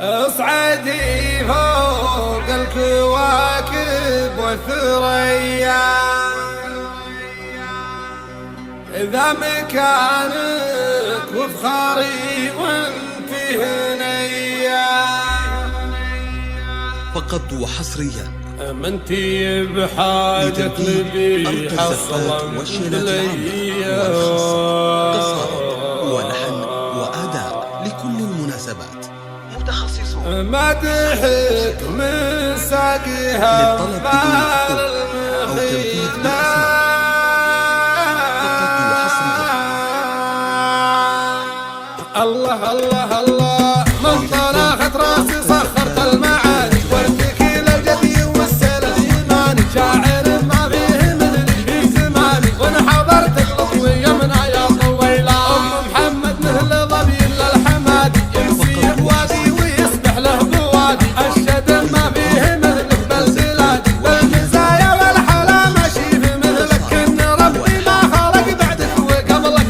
اصعدي فوق الكواكب والثريا، إذا مكانك وفخاري وانت هنيا. فقط وحصريا منتي بحاجة لبي حصلا ليا. قصائد ولحن وأداء لكل المناسبات، متخصصون مدحك من ساقها للطلب بدون أو تنفيذ بالأسماء. الله الله الله من طرخت راسي صخرت المعاني، والتكيل الجدي والسيل الإيماني، شاعر ما فيه مثلي في زماني، وإن حضرتك لطوية من يا طويلة. أم محمد مثل ظبي للحمادي، يمسي بوادي ويسبح له بوادي، الشد ما فيه مثلك بالبلادي، والمزايا والحلا ماشي في مثلك، إن ربي ما خلق بعدك وقبلك.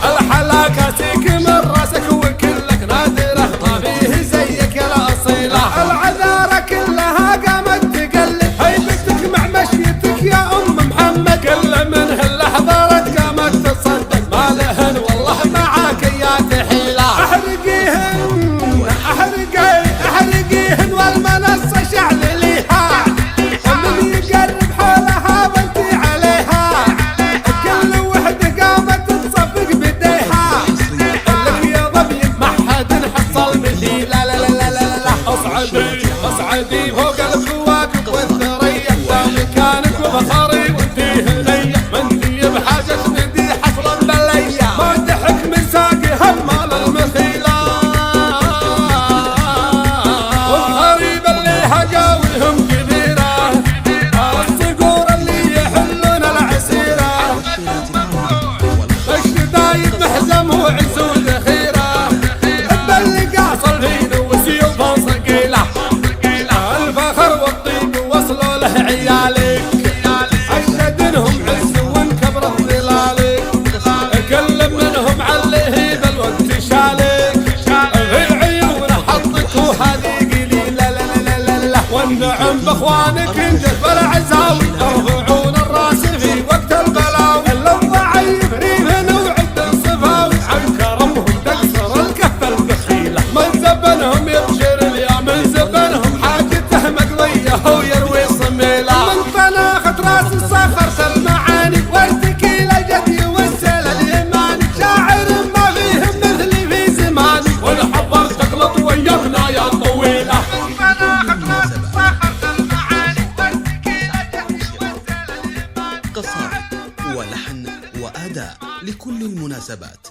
الحلا كاسيك من راسك وكلك نادرة، ما فيه زيك يا الأصيلة. العذارى كلها قامت تقلد هيبتك مع مشيتك يا أم محمد، كل من هلا حضرت قامت تصدق، ما لهن والله معاك يا تحيلة. احرقيهن والمنصة شعلليها، من يقرب حولها وانتي عليها، كل وحدة قامت تصفق بديها. لك يا ظبي ما حد حصل مثلي، لا لا لا لا لا لا. اصعدي فوق الكواكب والثريا، ذا مكانك وفخري وانتي هنيا، منتي بحاجة ندي حصلا بليا، مدحك من ساقها مال المثيلة، والغريب اللي حقاويهم كثيرة، الصقور اللي يحلون العسيرة، الشدايد محزم وعز وذخيرة، اللي صلفين وسيوفهم صقيلة، الفخر والطيب وصلوا له عيالك، أشهدنهم عز وانكبر ظلالك، كل منهم عليه بالوقت شالك، في عيونه حطك وهذه قليلة، لا لا لا لا لا. والنعم باخوانك انجز بالعزاوي، يرفعون الراس في وقت البلاوي، الضعيف ريفن وعد الصفاوي، عن كرمهم تكسر الكف البخيلة، من زبنهم يبشر اليا، من زبنهم حاجته مقضية ويروي صميلة، من طناخت راس صخرت المعاني، والتكيل الجدي والسيل اليماني، شاعر ما فيه مثلي في زماني، وإن حضرتك لطويتنا يا طويلة. قصائد ولحن وأداء لكل المناسبات.